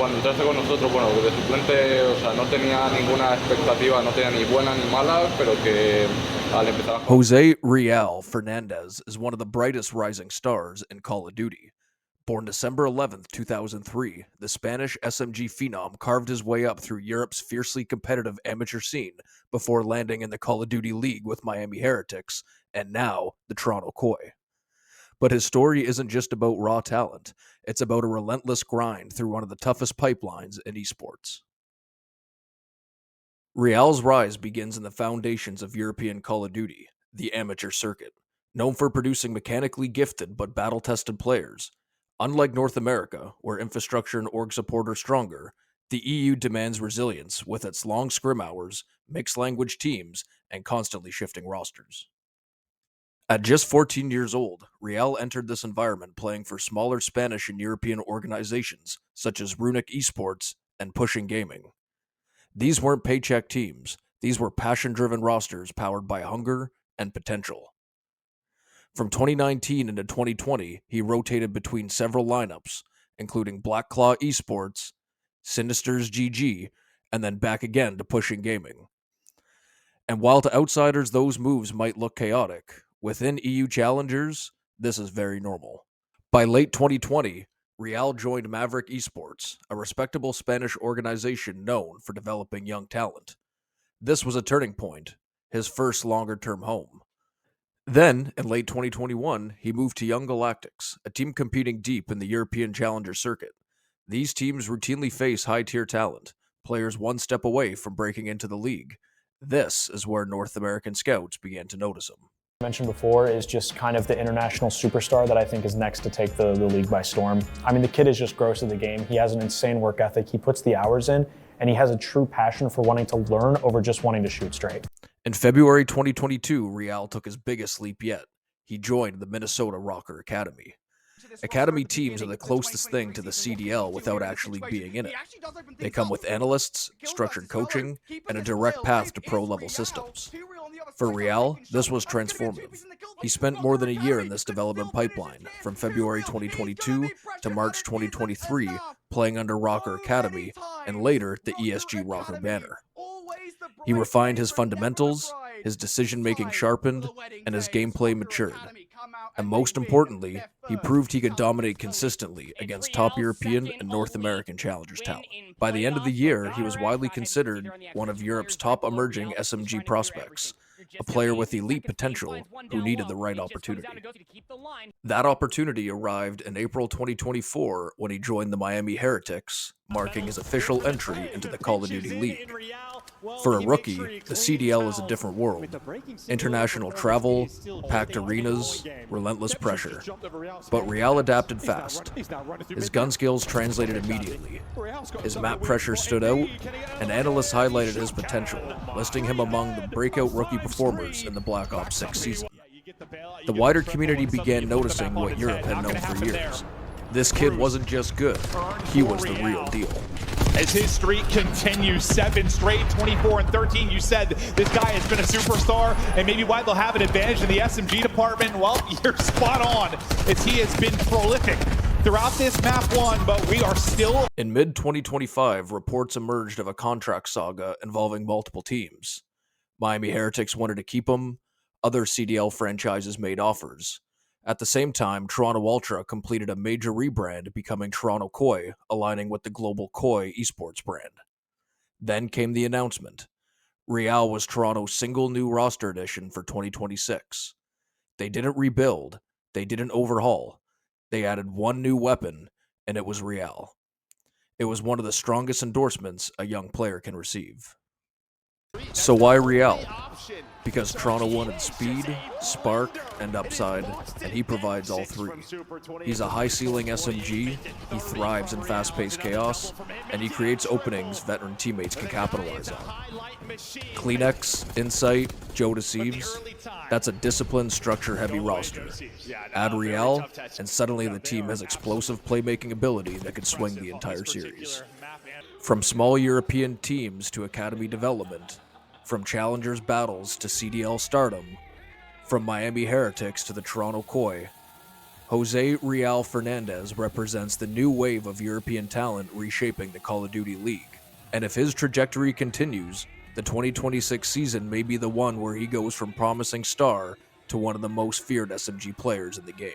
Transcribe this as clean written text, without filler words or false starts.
cuando entraste con nosotros, bueno, de suplente, o sea, no tenía ninguna expectativa, no tenía ni buena ni mala, pero que al empezar a jugar... José Reeal Fernandez is one of the brightest rising stars in Call of Duty. Born December 11th, 2003, the Spanish SMG phenom carved his way up through Europe's fiercely competitive amateur scene before landing in the Call of Duty League with Miami Heretics, and now the Toronto Koi. But his story isn't just about raw talent, it's about a relentless grind through one of the toughest pipelines in esports. Real's rise begins in the foundations of European Call of Duty, the amateur circuit. Known for producing mechanically gifted but battle-tested players, unlike North America, where infrastructure and org support are stronger, the EU demands resilience with its long scrim hours, mixed language teams, and constantly shifting rosters. At just 14 years old, Real entered this environment playing for smaller Spanish and European organizations such as Runic Esports and Pushing Gaming. These weren't paycheck teams, these were passion-driven rosters powered by hunger and potential. From 2019 into 2020, he rotated between several lineups, including Black Claw Esports, Sinister's GG, and then back again to Pushing Gaming. And while to outsiders those moves might look chaotic, within EU challengers, this is very normal. By late 2020, Real joined Maverick Esports, a respectable Spanish organization known for developing young talent. This was a turning point, his first longer-term home. Then, in late 2021, he moved to Young Galactics, a team competing deep in the European Challenger circuit. These teams routinely face high-tier talent, players one step away from breaking into the league. This is where North American scouts began to notice him. Mentioned before is just kind of the international superstar that I think is next to take the league by storm. I mean, the kid is just gross at the game. He has an insane work ethic. He puts the hours in, and he has a true passion for wanting to learn over just wanting to shoot straight. In February 2022, Real took his biggest leap yet. He joined the Minnesota Rocker Academy. Academy teams are the closest thing to the CDL without actually being in it. They come with analysts, structured coaching, and a direct path to pro-level systems. For Real, this was transformative. He spent more than a year in this development pipeline, from February 2022 to March 2023, playing under Rocker Academy, and later the ESG Rocker banner. He refined his fundamentals, his decision-making sharpened, and his gameplay matured. And most importantly, he proved he could dominate consistently against top European and North American challengers talent. By the end of the year, he was widely considered one of Europe's top emerging SMG prospects, a player with elite potential who needed the right opportunity. That opportunity arrived in April 2024 when he joined the Miami Heretics, marking his official entry into the Call of Duty League. For a rookie, the CDL is a different world. International travel, packed arenas, relentless pressure. But Real adapted fast. His gun skills translated immediately. His map pressure stood out, and analysts highlighted his potential, listing him among the breakout rookie performers in the Black Ops 6 season. The wider community began noticing what Europe had known for years. This kid wasn't just good, he was the real deal. As his streak continues, 7 straight, 24 and 13, you said this guy has been a superstar, and maybe why they'll have an advantage in the SMG department. Well, you're spot on, as he has been prolific throughout this map one, but we are still... In mid-2025, reports emerged of a contract saga involving multiple teams. Miami Heretics wanted to keep him, other CDL franchises made offers. At the same time, Toronto Ultra completed a major rebrand, becoming Toronto Koi, aligning with the global Koi esports brand. Then came the announcement. Real was Toronto's single new roster addition for 2026. They didn't rebuild, they didn't overhaul. They added one new weapon, and it was Real. It was one of the strongest endorsements a young player can receive. So why Real? Because Toronto wanted speed, spark, and upside, and he provides all three. He's a high-ceiling SMG, he thrives in fast-paced chaos, and he creates openings veteran teammates can capitalize on. Kleenex, Insight, Joe Deceives, that's a disciplined, structure-heavy roster. Add Real, and suddenly the team has explosive playmaking ability that could swing the entire series. From small European teams to academy development, from Challengers battles to CDL stardom, from Miami Heretics to the Toronto Koi, José Reeal Fernandez represents the new wave of European talent reshaping the Call of Duty League. And if his trajectory continues, the 2026 season may be the one where he goes from promising star to one of the most feared SMG players in the game.